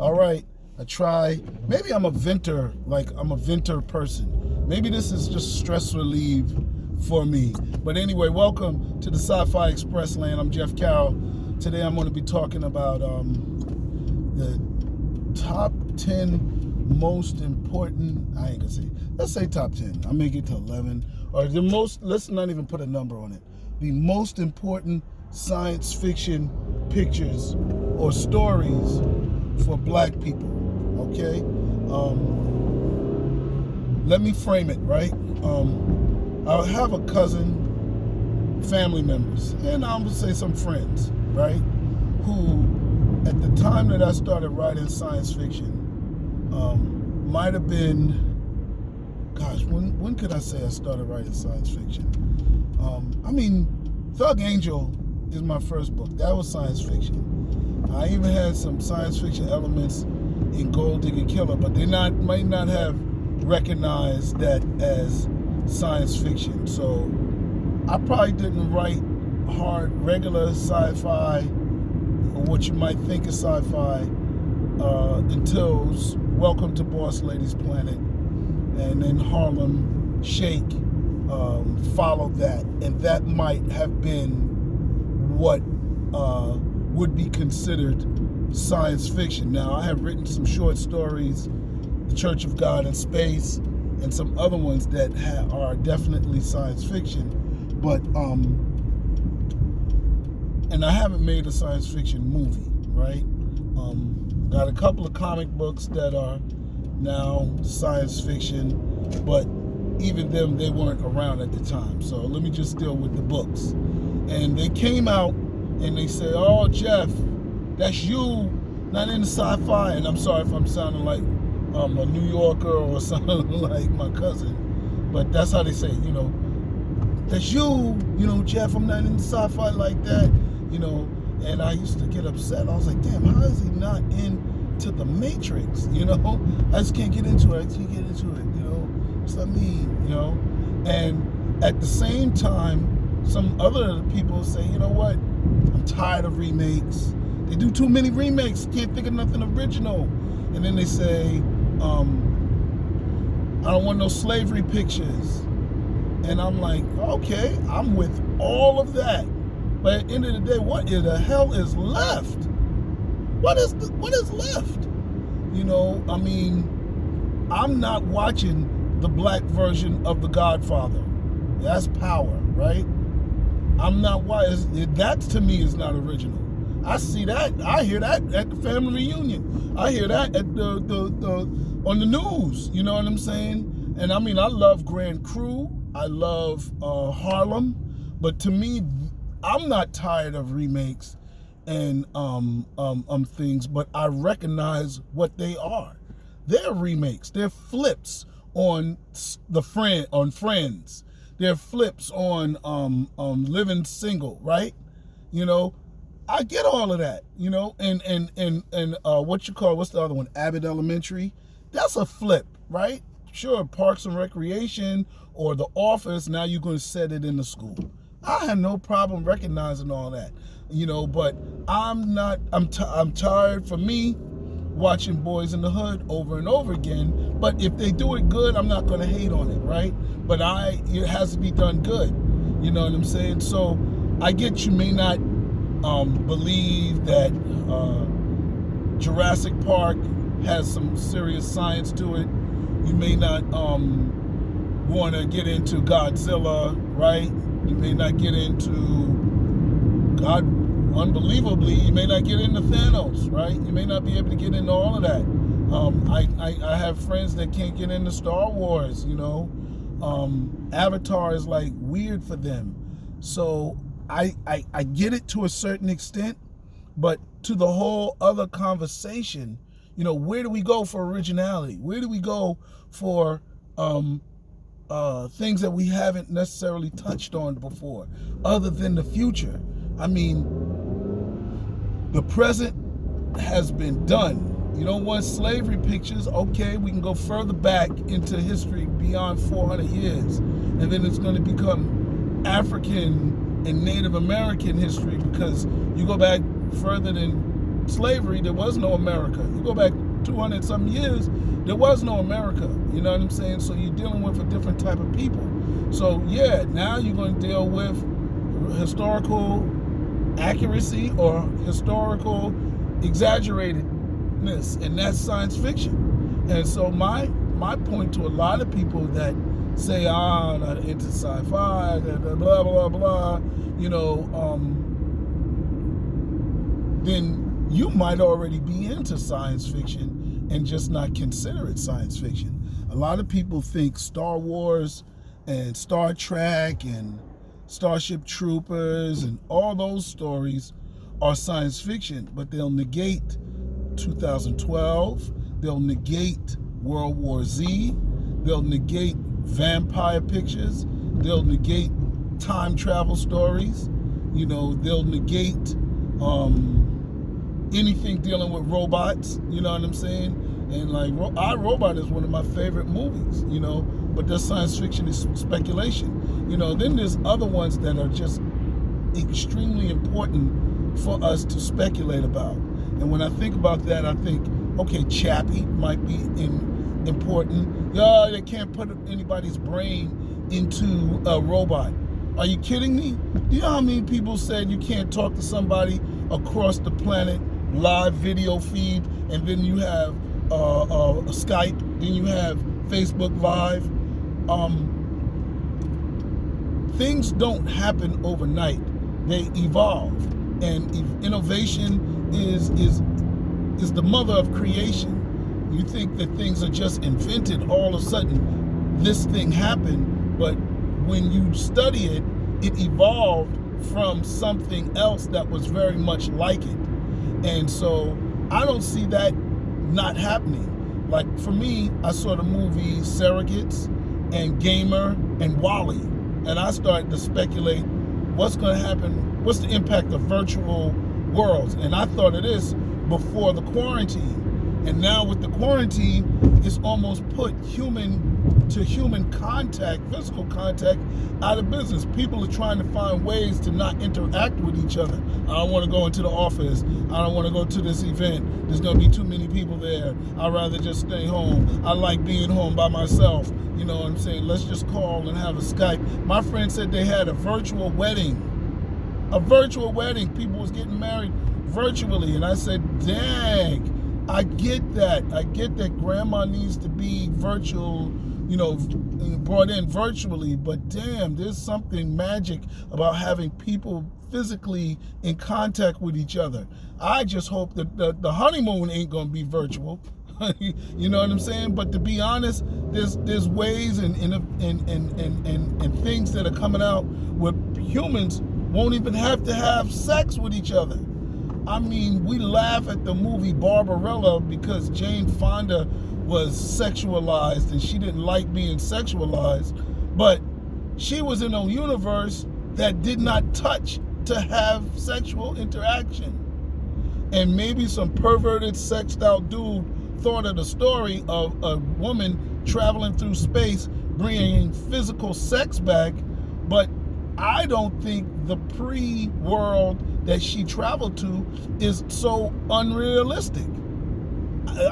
All right, I try. Maybe I'm a venter, I'm a venter person. Maybe this is just stress relief for me. But anyway, welcome to the Sci-Fi Express land. I'm Jeff Carroll. Today I'm going to be talking about the top 10 most important, I ain't gonna say, let's say top 10. I'll make it to 11. Or the most, let's not even put a number on it. The most important science fiction pictures or stories for black people, okay? Let me frame it, right? I have a cousin, family members, and I'm gonna say some friends, right? Who, at the time that I started writing science fiction, might have been, gosh, when could I say I started writing science fiction? Thug Angel is my first book. That was science fiction. I even had some science fiction elements in Gold Digger Killer, but they might not have recognized that as science fiction. So I probably didn't write hard, regular sci-fi, or what you might think of sci-fi, until Welcome to Boss Lady's Planet, and then Harlem Shake followed that, and that might have been what would be considered science fiction. Now, I have written some short stories, The Church of God in Space, and some other ones that are definitely science fiction, but and I haven't made a science fiction movie, right? Got a couple of comic books that are now science fiction, but even them, they weren't around at the time. So let me just deal with the books. And they came out and they said, "Oh, Jeff, that's you, not into sci-fi." And I'm sorry if I'm sounding like a New Yorker or something like my cousin, but that's how they say it, that's you, Jeff, I'm not into sci-fi like that, and I used to get upset. I was like, damn, how is he not into the Matrix, I just can't get into it, what's that mean, and at the same time, some other people say, you know what, I'm tired of remakes. They do too many remakes, can't think of nothing original. And then they say, I don't want no slavery pictures. And I'm like, okay, I'm with all of that. But at the end of the day, what in the hell is left? What is left? I'm not watching the black version of The Godfather. That's Power, right? I'm not watching. That to me is not original. I see that. I hear that at the family reunion. I hear that at the on the news. You know what I'm saying? And I love Grand Crew. I love Harlem. But to me, I'm not tired of remakes and things. But I recognize what they are. They're remakes. They're flips on Friends. They're flips on Living Single, right? I get all of that, and what's the other one? Abbott Elementary. That's a flip, right? Sure, Parks and Recreation or The Office, now you're going to set it in the school. I have no problem recognizing all that, but I'm tired, for me, watching Boys in the Hood over and over again. But if they do it good, I'm not going to hate on it, right? But it has to be done good. You know what I'm saying? So I get you may not believe that Jurassic Park has some serious science to it. You may not want to get into Godzilla, right? You may not get into, unbelievably, you may not get into Thanos, right? You may not be able to get into all of that. I have friends that can't get into Star Wars, Avatar is like weird for them. So I get it to a certain extent, but to the whole other conversation, where do we go for originality? Where do we go for things that we haven't necessarily touched on before, other than the future? The present has been done. You don't want slavery pictures? Okay, we can go further back into history beyond 400 years, and then it's going to become African and Native American history, because you go back further than slavery, there was no America. You go back 200 some years, there was no America. You know what I'm saying? So you're dealing with a different type of people. So yeah, now you're going to deal with historical accuracy or historical exaggeratedness, and that's science fiction. And so my point to a lot of people that say, I'm not into sci-fi, blah, blah, blah, you know, then you might already be into science fiction and just not consider it science fiction. A lot of people think Star Wars and Star Trek and Starship Troopers and all those stories are science fiction, but they'll negate 2012, they'll negate World War Z, they'll negate vampire pictures, they'll negate time travel stories, you know, they'll negate anything dealing with robots, you know what I'm saying? And like, I, Robot is one of my favorite movies, you know, but that's science fiction, is speculation. You know, then there's other ones that are just extremely important for us to speculate about. And when I think about that, I think, okay, Chappie might be important. Yeah, they can't put anybody's brain into a robot. Are you kidding me? Do you know how many people said you can't talk to somebody across the planet, live video feed, and then you have Skype, then you have Facebook Live? Things don't happen overnight. They evolve. And innovation is the mother of creation. You think that things are just invented, all of a sudden this thing happened, but when you study it, it evolved from something else that was very much like it. And so I don't see that not happening. Like for me, I saw the movie Surrogates and Gamer and Wall-E, and I started to speculate what's going to happen, what's the impact of virtual worlds. And I thought of this before the quarantine. And now with the quarantine, it's almost put human-to-human contact, physical contact, out of business. People are trying to find ways to not interact with each other. I don't want to go into the office. I don't want to go to this event. There's going to be too many people there. I'd rather just stay home. I like being home by myself. You know what I'm saying? Let's just call and have a Skype. My friend said they had a virtual wedding. A virtual wedding. People was getting married virtually. And I said, dang. I get that. I get that grandma needs to be virtual, you know, brought in virtually, but damn, there's something magic about having people physically in contact with each other. I just hope that the honeymoon ain't gonna be virtual. You know what I'm saying? But to be honest, there's ways and things that are coming out where humans won't even have to have sex with each other. I mean, we laugh at the movie Barbarella because Jane Fonda was sexualized and she didn't like being sexualized, but she was in a universe that did not touch to have sexual interaction. And maybe some perverted, sexed out dude thought of the story of a woman traveling through space, bringing physical sex back, but I don't think the pre-world that she traveled to is so unrealistic.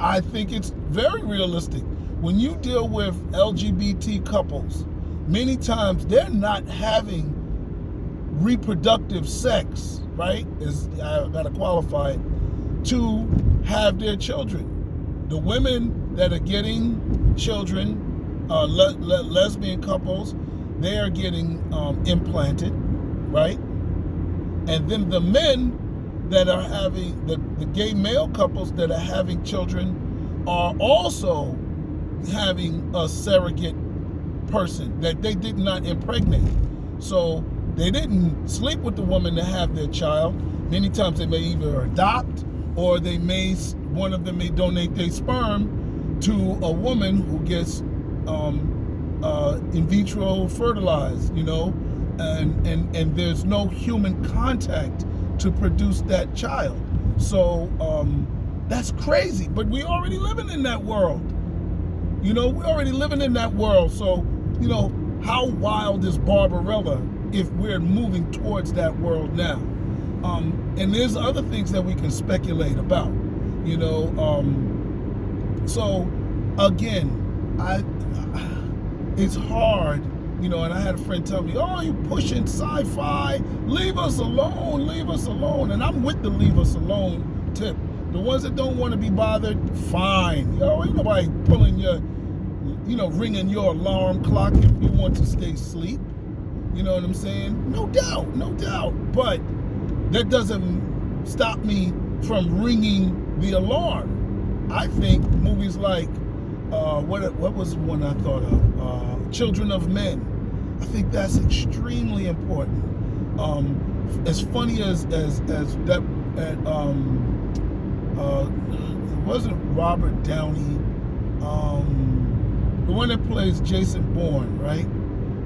I think it's very realistic. When you deal with LGBT couples, many times they're not having reproductive sex, right? I gotta qualify it, to have their children. The women that are getting children, lesbian couples, they are getting implanted, right? And then the men that are having, the gay male couples that are having children are also having a surrogate person that they did not impregnate. So they didn't sleep with the woman to have their child. Many times they may either adopt or one of them may donate their sperm to a woman who gets in vitro fertilized, you know, and there's no human contact to produce that child. So that's crazy, but we already living in that world. You know, we're already living in that world. So, you know, how wild is Barbarella if we're moving towards that world now? And there's other things that we can speculate about, you know. So again, it's hard, you know. And I had a friend tell me, "Oh, you pushing sci-fi? Leave us alone, leave us alone." And I'm with the leave us alone tip. The ones that don't want to be bothered, fine. Ain't nobody pulling your, ringing your alarm clock if you want to stay asleep. You know what I'm saying? No doubt, no doubt. But that doesn't stop me from ringing the alarm. I think movies like, what was one I thought of? Children of Men. I think that's extremely important. As funny as that, it wasn't Robert Downey, the one that plays Jason Bourne, right?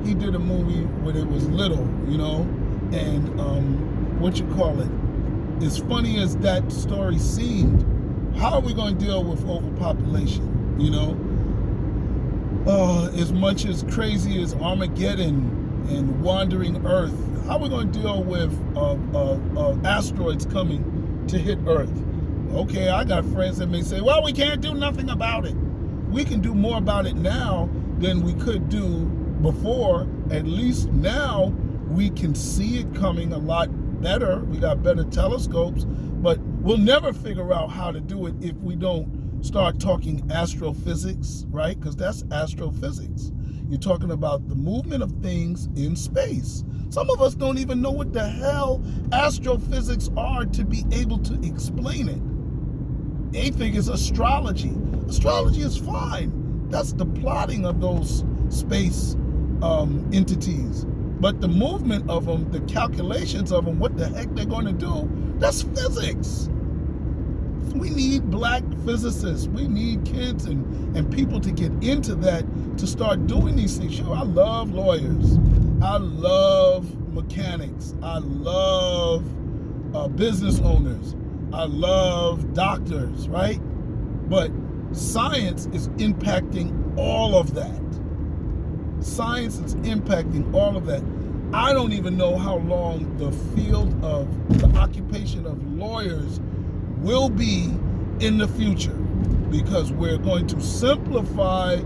He did a movie when it was little, and as funny as that story seemed, how are we going to deal with overpopulation? As much as crazy as Armageddon and Wandering Earth, how are we going to deal with asteroids coming to hit Earth? Okay, I got friends that may say, well, we can't do nothing about it. We can do more about it now than we could do before. At least now we can see it coming a lot better. We got better telescopes, but we'll never figure out how to do it if we don't start talking astrophysics, right? Because that's astrophysics. You're talking about the movement of things in space. Some of us don't even know what the hell astrophysics are to be able to explain it. They think it's astrology. Astrology is fine. That's the plotting of those space entities. But the movement of them, the calculations of them, what the heck they're going to do, that's physics. We need black physicists. We need kids and people to get into that, to start doing these things. Sure, I love lawyers. I love mechanics. I love business owners. I love doctors, right? But science is impacting all of that. Science is impacting all of that. I don't even know how long the field of the occupation of lawyers will be in the future, because we're going to simplify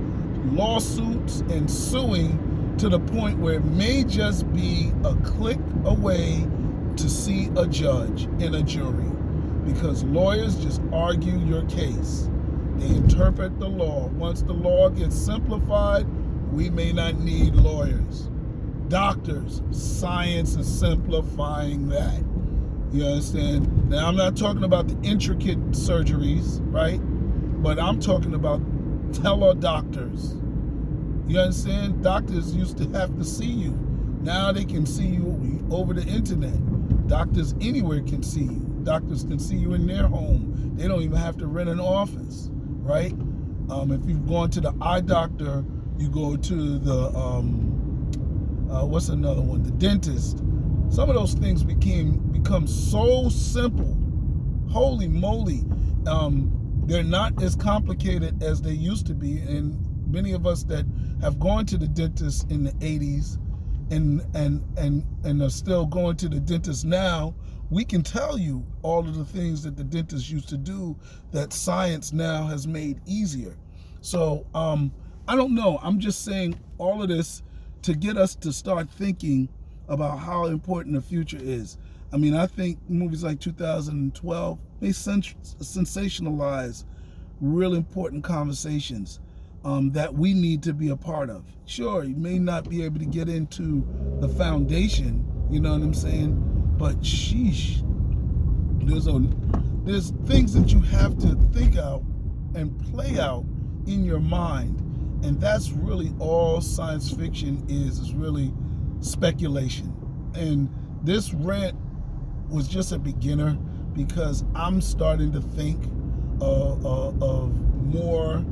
lawsuits and suing to the point where it may just be a click away to see a judge and a jury, because lawyers just argue your case. They interpret the law. Once the law gets simplified, we may not need lawyers. Doctors, science is simplifying that. You understand? Now, I'm not talking about the intricate surgeries, right? But I'm talking about tele-doctors. You understand? Doctors used to have to see you. Now they can see you over the internet. Doctors anywhere can see you. Doctors can see you in their home. They don't even have to rent an office, right? If you've gone to the eye doctor, you go to the, what's another one? The dentist. Some of those things become so simple. Holy moly. They're not as complicated as they used to be. And many of us that have gone to the dentist in the 80s and are still going to the dentist now, we can tell you all of the things that the dentist used to do that science now has made easier. So I don't know. I'm just saying all of this to get us to start thinking about how important the future is. I mean, I think movies like 2012, they sensationalize real important conversations that we need to be a part of. Sure, you may not be able to get into the foundation, you know what I'm saying? But sheesh, there's things that you have to think out and play out in your mind. And that's really all science fiction is really speculation. And this rant was just a beginner, because I'm starting to think of more,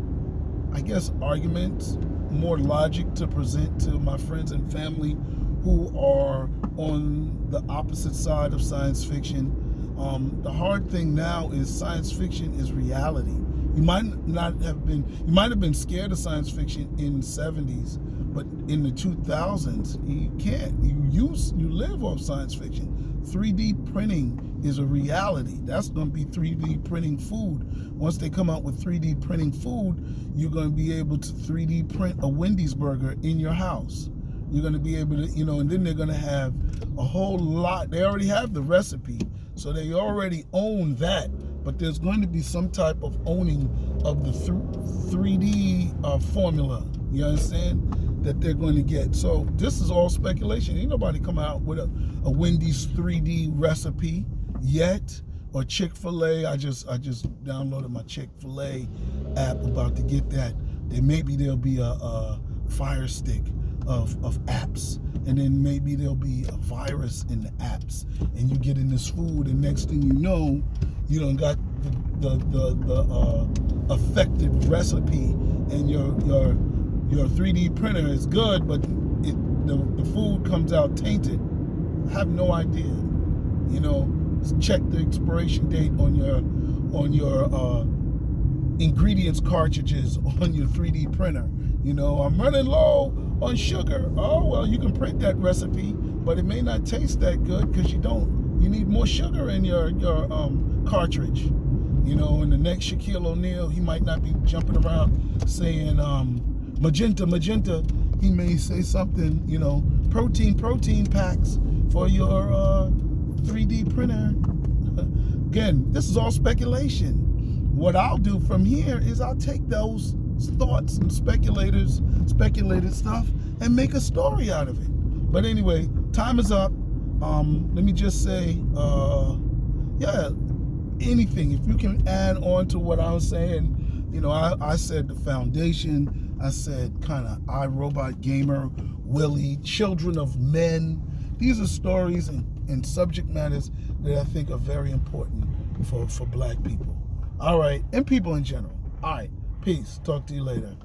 I guess, arguments, more logic to present to my friends and family who are on the opposite side of science fiction. The hard thing now is science fiction is reality. You might have been scared of science fiction in the 70s, but in the 2000s, you can't. You live off science fiction. 3D printing is a reality. That's going to be 3D printing food. Once they come out with 3D printing food, you're going to be able to 3D print a Wendy's burger in your house. You're going to be able to, and then they're going to have a whole lot. They already have the recipe, so they already own that. But there's going to be some type of owning of the 3D formula. You understand? That they're going to get. So this is all speculation. Ain't nobody come out with a Wendy's 3D recipe yet, or Chick-fil-A. I just downloaded my Chick-fil-A app, about to get that. Then maybe there'll be a fire stick of apps, and then maybe there'll be a virus in the apps, and you get in this food, and next thing you know, you done got the affected recipe, and your 3D printer is good, but the food comes out tainted. I have no idea. Check the expiration date on your ingredients cartridges on your 3D printer. I'm running low on sugar. Oh, well, you can print that recipe, but it may not taste that good because you need more sugar in your cartridge. And the next Shaquille O'Neal, he might not be jumping around saying magenta. He may say something, protein packs for your 3D printer. Again, this is all speculation. What I'll do from here is I'll take those thoughts and speculated stuff and make a story out of it. But anyway, time is up. Let me just say, anything. If you can add on to what I was saying, I said the foundation. I said kind of iRobot Gamer, Willie, Children of Men. These are stories and subject matters that I think are very important for black people. All right, and people in general. All right, peace. Talk to you later.